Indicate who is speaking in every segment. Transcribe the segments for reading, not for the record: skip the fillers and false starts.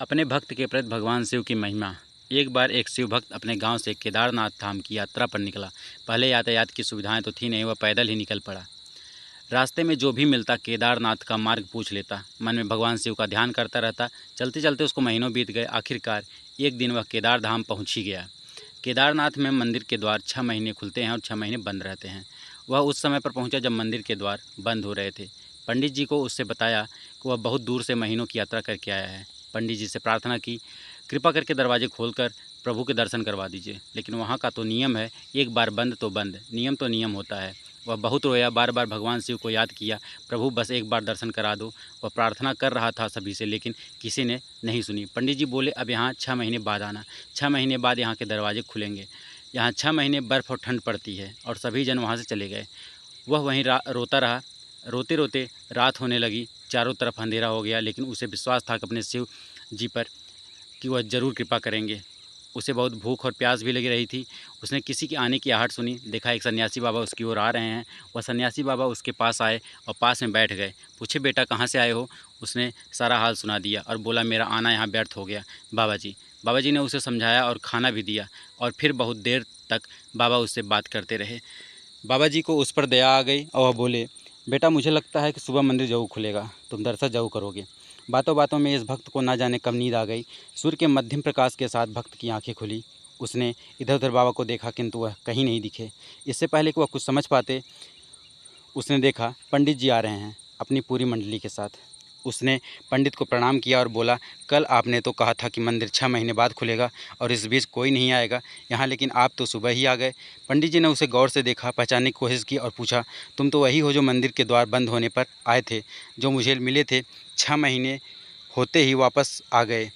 Speaker 1: अपने भक्त के प्रति भगवान शिव की महिमा। एक बार एक शिव भक्त अपने गांव से केदारनाथ धाम की यात्रा पर निकला। पहले यातायात की सुविधाएं तो थी नहीं, वह पैदल ही निकल पड़ा। रास्ते में जो भी मिलता केदारनाथ का मार्ग पूछ लेता। मन में भगवान शिव का ध्यान करता रहता। चलते चलते उसको महीनों बीत गए। आखिरकार एक दिन वह केदार धाम पहुँच ही गया। केदारनाथ में मंदिर के द्वार 6 महीने खुलते हैं और 6 महीने बंद रहते हैं। वह उस समय पर पहुंचा जब मंदिर के द्वार बंद हो रहे थे। पंडित जी को उससे बताया कि वह बहुत दूर से महीनों की यात्रा करके आया है। पंडित जी से प्रार्थना की, कृपा करके दरवाजे खोलकर प्रभु के दर्शन करवा दीजिए। लेकिन वहाँ का तो नियम है, एक बार बंद तो बंद, नियम तो नियम होता है। वह बहुत रोया, बार बार भगवान शिव को याद किया, प्रभु बस एक बार दर्शन करा दो। वह प्रार्थना कर रहा था सभी से, लेकिन किसी ने नहीं सुनी। पंडित जी बोले, अब यहाँ 6 महीने बाद आना, 6 महीने बाद यहाँ के दरवाजे खुलेंगे। यहाँ 6 महीने बर्फ़ और ठंड पड़ती है। और सभी जन वहाँ से चले गए। वह वहीं रोता रहा। रोते रोते रात होने लगी, चारों तरफ अंधेरा हो गया। लेकिन उसे विश्वास था कि अपने शिव जी पर कि वह ज़रूर कृपा करेंगे। उसे बहुत भूख और प्यास भी लगी रही थी। उसने किसी के आने की आहट सुनी। देखा एक सन्यासी बाबा उसकी ओर आ रहे हैं। वह सन्यासी बाबा उसके पास आए और पास में बैठ गए। पूछे, बेटा कहाँ से आए हो? उसने सारा हाल सुना दिया और बोला, मेरा आना यहाँ व्यर्थ हो गया बाबा जी ने उसे समझाया और खाना भी दिया। और फिर बहुत देर तक बाबा उससे बात करते रहे। बाबा जी को उस पर दया आ गई और वह बोले, बेटा मुझे लगता है कि सुबह मंदिर ज़रूर खुलेगा, तुम दर्शन ज़रूर करोगे। बातों बातों में इस भक्त को ना जाने कब नींद आ गई। सूर्य के मध्यम प्रकाश के साथ भक्त की आंखें खुली। उसने इधर उधर बाबा को देखा, किंतु वह कहीं नहीं दिखे। इससे पहले कि वह कुछ समझ पाते, उसने देखा पंडित जी आ रहे हैं अपनी पूरी मंडली के साथ। उसने पंडित को प्रणाम किया और बोला, कल आपने तो कहा था कि मंदिर 6 महीने बाद खुलेगा और इस बीच कोई नहीं आएगा यहाँ, लेकिन आप तो सुबह ही आ गए। पंडित जी ने उसे गौर से देखा, पहचानने की कोशिश की और पूछा, तुम तो वही हो जो मंदिर के द्वार बंद होने पर आए थे, जो मुझे मिले थे, 6 महीने होते ही वापस आ गए।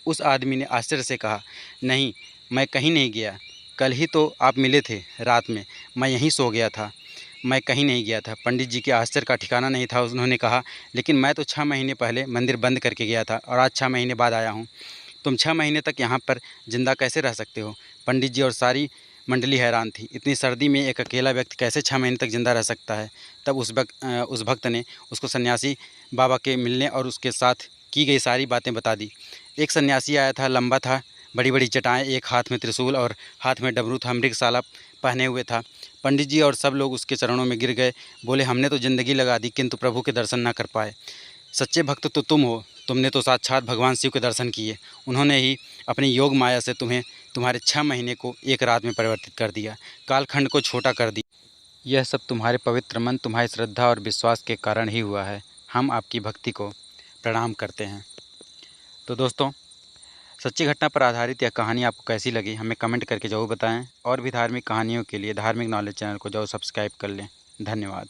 Speaker 1: उस आदमी ने आश्चर्य से कहा, नहीं, मैं कहीं नहीं गया। कल ही तो आप मिले थे रात में, मैं यहीं सो गया था, मैं कहीं नहीं गया था। पंडित जी के आश्चर्य का ठिकाना नहीं था। उन्होंने कहा, लेकिन मैं तो 6 महीने पहले मंदिर बंद करके गया था और आज 6 महीने बाद आया हूँ। तुम 6 महीने तक यहाँ पर जिंदा कैसे रह सकते हो? पंडित जी और सारी मंडली हैरान थी। इतनी सर्दी में एक अकेला व्यक्ति कैसे 6 महीने तक जिंदा रह सकता है? तब उस भक्त ने उसको सन्यासी बाबा के मिलने और उसके साथ की गई सारी बातें बता दी। एक सन्यासी आया था, लंबा था, बड़ी बड़ी चटाएँ, एक हाथ में त्रिशूल और हाथ में डमरू था, मृगशाला पहने हुए था। पंडित जी और सब लोग उसके चरणों में गिर गए। बोले, हमने तो ज़िंदगी लगा दी किंतु प्रभु के दर्शन ना कर पाए। सच्चे भक्त तो तुम हो, तुमने तो साक्षात भगवान शिव के दर्शन किए। उन्होंने ही अपनी योग माया से तुम्हें तुम्हारे 6 महीने को एक रात में परिवर्तित कर दिया, कालखंड को छोटा कर दिया। यह सब तुम्हारे पवित्र मन, तुम्हारी श्रद्धा और विश्वास के कारण ही हुआ है। हम आपकी भक्ति को प्रणाम करते हैं। तो दोस्तों, सच्ची घटना पर आधारित यह कहानी आपको कैसी लगी हमें कमेंट करके ज़रूर बताएं। और भी धार्मिक कहानियों के लिए धार्मिक नॉलेज चैनल को ज़रूर सब्सक्राइब कर लें। धन्यवाद।